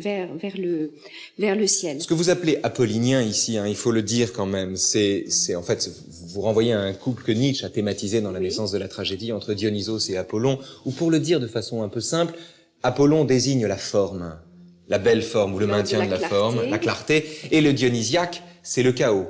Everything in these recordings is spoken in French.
vers le ciel. Ce que vous appelez apollinien ici, il faut le dire quand même, c'est en fait, vous renvoyez à un couple que Nietzsche a thématisé dans la naissance de la tragédie entre Dionysos et Apollon, ou pour le dire de façon un peu simple, Apollon désigne la forme, la belle forme ou le maintien de la forme, la clarté, et le dionysiaque, c'est le chaos.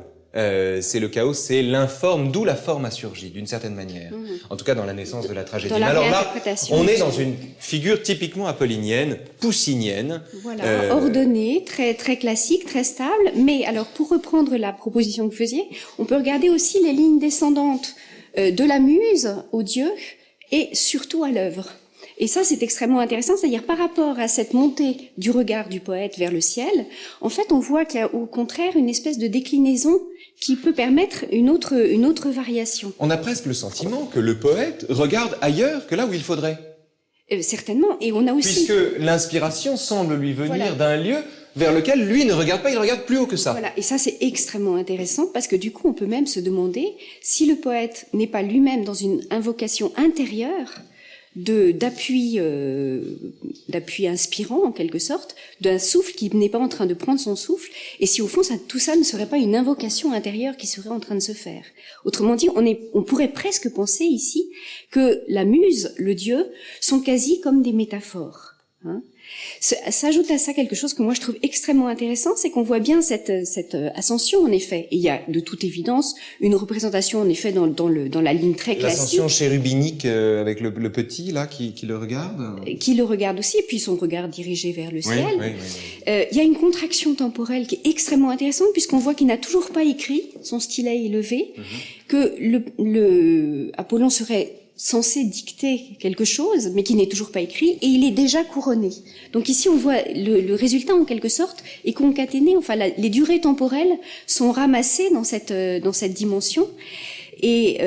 C'est l'informe, d'où la forme a surgi, d'une certaine manière. En tout cas, dans la naissance de la tragédie. Mais alors là, on est dans une figure typiquement apollinienne, poussinienne. Voilà, ordonnée, très, très classique, très stable. Mais alors, pour reprendre la proposition que vous faisiez, on peut regarder aussi les lignes descendantes de la muse au dieu et surtout à l'œuvre. Et ça, c'est extrêmement intéressant, c'est-à-dire par rapport à cette montée du regard du poète vers le ciel, en fait, on voit qu'il y a au contraire une espèce de déclinaison qui peut permettre une autre variation. On a presque le sentiment que le poète regarde ailleurs que là où il faudrait. Certainement, et on a aussi... Puisque l'inspiration semble lui venir d'un lieu vers lequel lui ne regarde pas, il regarde plus haut que ça. Voilà, et ça c'est extrêmement intéressant parce que du coup on peut même se demander si le poète n'est pas lui-même dans une invocation intérieure d'appui inspirant en quelque sorte, d'un souffle qui n'est pas en train de prendre son souffle, et si au fond tout ça ne serait pas une invocation intérieure qui serait en train de se faire. Autrement dit, on pourrait presque penser ici que la muse, le dieu, sont quasi comme des métaphores. S'ajoute à ça quelque chose que moi je trouve extrêmement intéressant, c'est qu'on voit bien cette ascension en effet. Et il y a de toute évidence une représentation en effet dans la ligne très classique. L'ascension chérubinique avec le petit là qui le regarde. Qui le regarde aussi, et puis son regard dirigé vers le ciel. Oui. Il y a une contraction temporelle qui est extrêmement intéressante puisqu'on voit qu'il n'a toujours pas écrit, son stylet est levé, que le Apollon serait censé dicter quelque chose, mais qui n'est toujours pas écrit, et il est déjà couronné. Donc ici, on voit le résultat, en quelque sorte, est concaténé, enfin, les durées temporelles sont ramassées dans cette dimension, et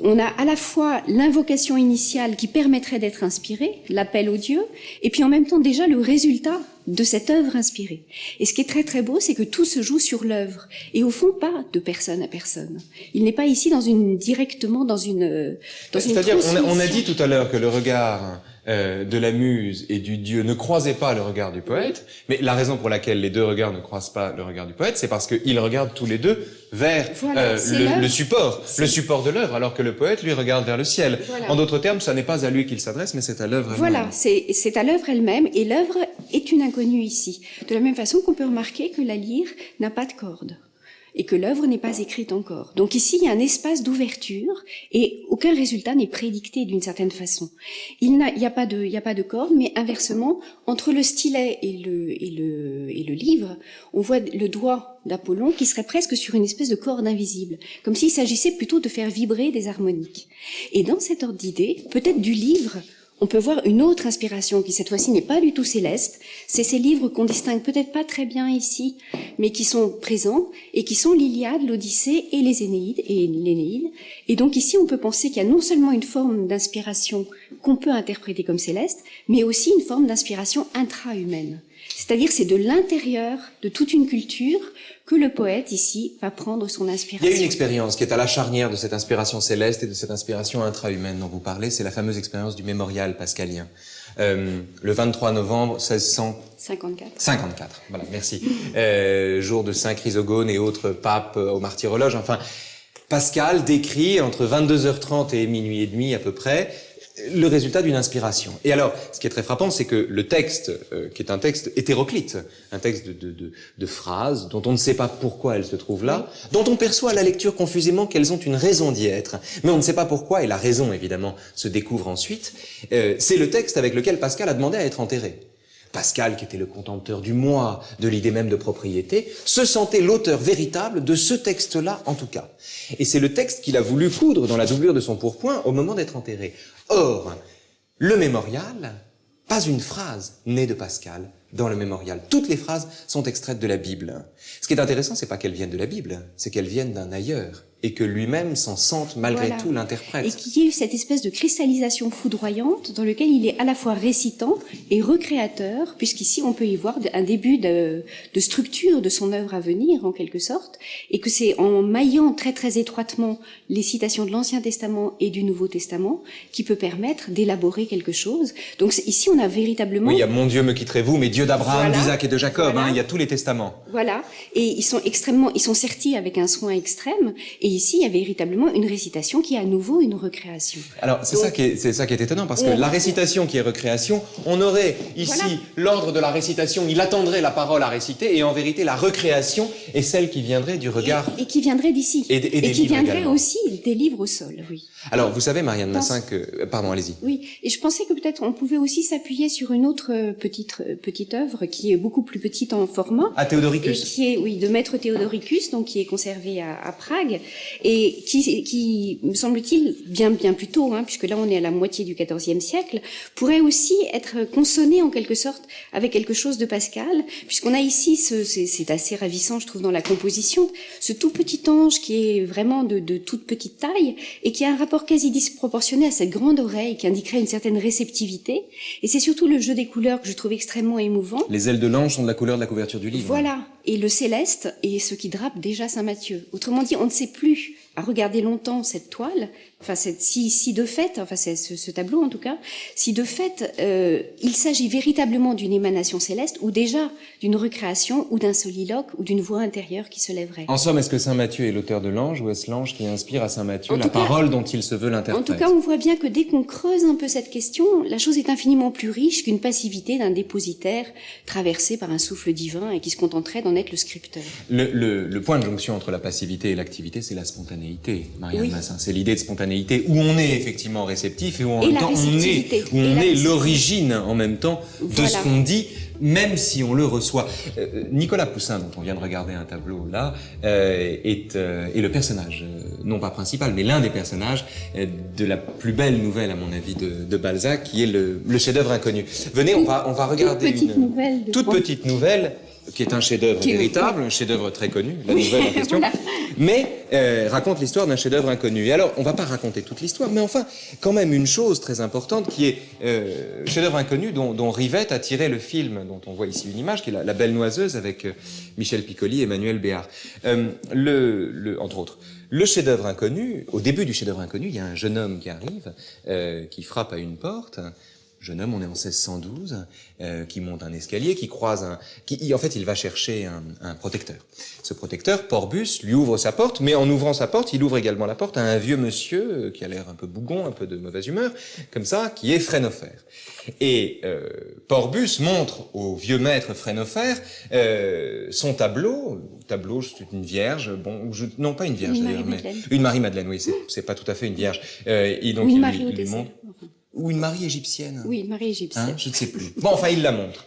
on a à la fois l'invocation initiale qui permettrait d'être inspiré, l'appel au Dieu, et puis en même temps déjà le résultat de cette œuvre inspirée. Et ce qui est très très beau, c'est que tout se joue sur l'œuvre, et au fond pas de personne à personne. Il n'est pas ici directement dans une c'est-à-dire, on a dit tout à l'heure que le regard de la muse et du dieu ne croisait pas le regard du poète, mais la raison pour laquelle les deux regards ne croisent pas le regard du poète, c'est parce qu'ils regardent tous les deux vers le support de l'œuvre, alors que le poète, lui, regarde vers le ciel. Voilà. En d'autres termes, ça n'est pas à lui qu'il s'adresse, mais c'est à l'œuvre elle-même. Voilà, c'est à l'œuvre elle-même, et l'œuvre est une inconnue ici. De la même façon qu'on peut remarquer que la lyre n'a pas de cordes, et que l'œuvre n'est pas écrite encore. Donc ici, il y a un espace d'ouverture, et aucun résultat n'est prédicté d'une certaine façon. Il n'y a pas de corde, mais inversement, entre le stylet et le livre, on voit le doigt d'Apollon qui serait presque sur une espèce de corde invisible, comme s'il s'agissait plutôt de faire vibrer des harmoniques. Et dans cet ordre d'idée, peut-être du livre, on peut voir une autre inspiration qui cette fois-ci n'est pas du tout céleste. C'est ces livres qu'on distingue peut-être pas très bien ici, mais qui sont présents et qui sont l'Iliade, l'Odyssée et les l'Énéide. Et donc ici, on peut penser qu'il y a non seulement une forme d'inspiration qu'on peut interpréter comme céleste, mais aussi une forme d'inspiration intra-humaine. C'est-à-dire c'est de l'intérieur de toute une culture que le poète, ici, va prendre son inspiration. Il y a une expérience qui est à la charnière de cette inspiration céleste et de cette inspiration intra-humaine dont vous parlez, c'est la fameuse expérience du mémorial pascalien. Le 23 novembre 1654. Voilà, merci. Jour de Saint Chrysogone et autres papes au martyrologe. Enfin, Pascal décrit entre 22h30 et minuit et demi à peu près le résultat d'une inspiration. Et alors, ce qui est très frappant, c'est que le texte, qui est un texte hétéroclite, un texte de phrases dont on ne sait pas pourquoi elles se trouvent là, dont on perçoit à la lecture confusément qu'elles ont une raison d'y être, mais on ne sait pas pourquoi, et la raison, évidemment, se découvre ensuite, c'est le texte avec lequel Pascal a demandé à être enterré. Pascal, qui était le contempteur du moi, de l'idée même de propriété, se sentait l'auteur véritable de ce texte-là, en tout cas. Et c'est le texte qu'il a voulu coudre dans la doublure de son pourpoint au moment d'être enterré. Or, le mémorial, pas une phrase née de Pascal dans le mémorial. Toutes les phrases sont extraites de la Bible. Ce qui est intéressant, c'est pas qu'elles viennent de la Bible, c'est qu'elles viennent d'un ailleurs, et que lui-même s'en sente malgré tout l'interprète. Et qu'il y ait eu cette espèce de cristallisation foudroyante dans lequel il est à la fois récitant et recréateur, puisqu'ici on peut y voir un début de structure de son œuvre à venir, en quelque sorte, et que c'est en maillant très très étroitement les citations de l'Ancien Testament et du Nouveau Testament qui peut permettre d'élaborer quelque chose. Donc ici on a véritablement... Oui, il y a « Mon Dieu me quitterez-vous, mais Dieu Dieu d'Abraham, Voilà. d'Isaac et de Jacob. Voilà. Il y a tous les testaments. Voilà, et ils sont sertis avec un soin extrême. Et ici, il y a véritablement une récitation qui est à nouveau une recréation. Alors c'est ça qui est étonnant parce que la récitation qui est recréation, on aurait ici Voilà. l'ordre de la récitation, il attendrait la parole à réciter, et en vérité la recréation est celle qui viendrait du regard. Et qui viendrait d'ici. Et des qui livres viendrait également. aussi des livres au sol, oui. Alors vous savez, Marianne Massin, que pardon, allez-y. Oui, et je pensais que peut-être on pouvait aussi s'appuyer sur une autre petite œuvre qui est beaucoup plus petite en format. À Et Théodoricus. qui est, oui, de Maître Théodoricus, donc qui est conservé à Prague, et qui me semble-t-il, bien plus tôt, puisque là on est à la moitié du XIVe siècle, pourrait aussi être consonné en quelque sorte avec quelque chose de Pascal, puisqu'on a ici, c'est assez ravissant, je trouve, dans la composition, ce tout petit ange qui est vraiment de toute petite taille, et qui a un rapport quasi disproportionné à cette grande oreille qui indiquerait une certaine réceptivité, et c'est surtout le jeu des couleurs que je trouve extrêmement émouvant. Les ailes de l'ange sont de la couleur de la couverture du livre. Voilà, et le céleste est ce qui drape déjà Saint Matthieu. Autrement dit, on ne sait plus, à regarder longtemps cette toile, enfin si de fait, enfin c'est ce tableau en tout cas, si de fait il s'agit véritablement d'une émanation céleste ou déjà d'une recréation ou d'un soliloque ou d'une voix intérieure qui se lèverait. En somme, est-ce que Saint Matthieu est l'auteur de l'ange ou est-ce l'ange qui inspire à Saint Matthieu En la tout cas- parole dont il se veut En l'interprète? tout cas, on voit bien que dès qu'on creuse un peu cette question, la chose est infiniment plus riche qu'une passivité d'un dépositaire traversé par un souffle divin et qui se contenterait d'en être le scripteur. Le point de jonction entre la passivité et l'activité, c'est la spontanéité, Marianne Oui. Massin. C'est l'idée de spontanéité où on est effectivement réceptif et où en Et même la temps réceptivité. on Et la est réceptivité. l'origine en même temps de Voilà. ce qu'on dit, même si on le reçoit. Nicolas Poussin, dont on vient de regarder un tableau là, est le personnage, non pas principal, mais l'un des personnages de la plus belle nouvelle, à mon avis, de Balzac, qui est le chef-d'œuvre inconnu. Venez, on va regarder petite nouvelle de toute Juan. petite nouvelle, qui est un chef-d'œuvre Qui est- véritable, un chef-d'œuvre très connu, la Oui. nouvelle en question, Voilà. mais raconte l'histoire d'un chef-d'œuvre inconnu. Et alors, on va pas raconter toute l'histoire, mais enfin, quand même une chose très importante qui est chef-d'œuvre inconnu dont Rivette a tiré le film, dont on voit ici une image, qui est La Belle Noiseuse avec Michel Piccoli et Emmanuel Béard. Entre autres. Le chef-d'œuvre inconnu, au début du chef-d'œuvre inconnu, il y a un jeune homme qui arrive, qui frappe à une porte. Jeune homme, on est en 1612, qui monte un escalier, qui croise en fait, il va chercher un protecteur. Ce protecteur, Porbus, lui ouvre sa porte, mais en ouvrant sa porte, il ouvre également la porte à un vieux monsieur qui a l'air un peu bougon, un peu de mauvaise humeur, comme ça, qui est Frénophère. Et Porbus montre au vieux maître Frénophère son tableau. Tableau, c'est une vierge, non pas une vierge Une d'ailleurs, mais Marie-Madeleine. une Marie-Madeleine, oui, c'est pas tout à fait une vierge. Et donc Ou une il Marie lui Odessée. montre. Ou une Marie égyptienne. Oui, une Marie égyptienne. Hein, je ne sais plus. Bon, enfin, il la montre.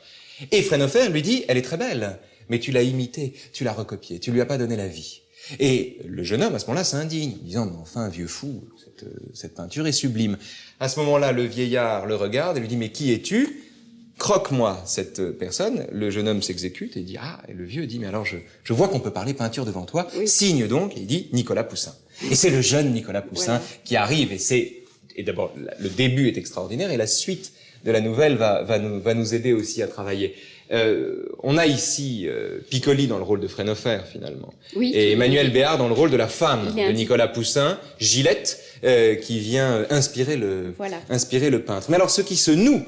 Et Frénophère lui dit, elle est très belle, mais tu l'as imitée, tu l'as recopiée, tu lui as pas donné la vie. Et le jeune homme, à ce moment-là, s'indigne, disant, mais enfin, vieux fou, cette peinture est sublime. À ce moment-là, le vieillard le regarde et lui dit, mais qui es-tu? Croque-moi cette personne. Le jeune homme s'exécute et dit, ah, et le vieux dit, mais alors je vois qu'on peut parler peinture devant toi. Oui. Signe donc, et il dit, Nicolas Poussin. Et c'est le jeune Nicolas Poussin Voilà. qui arrive, et d'abord, le début est extraordinaire, et la suite de la nouvelle va nous aider aussi à travailler. On a ici Piccoli dans le rôle de Frénophère, finalement. Oui. Et Emmanuel Béard dans le rôle de la femme Il est de Nicolas Poussin, Gillette, qui vient inspirer Voilà. le peintre. Mais alors, ce qui se noue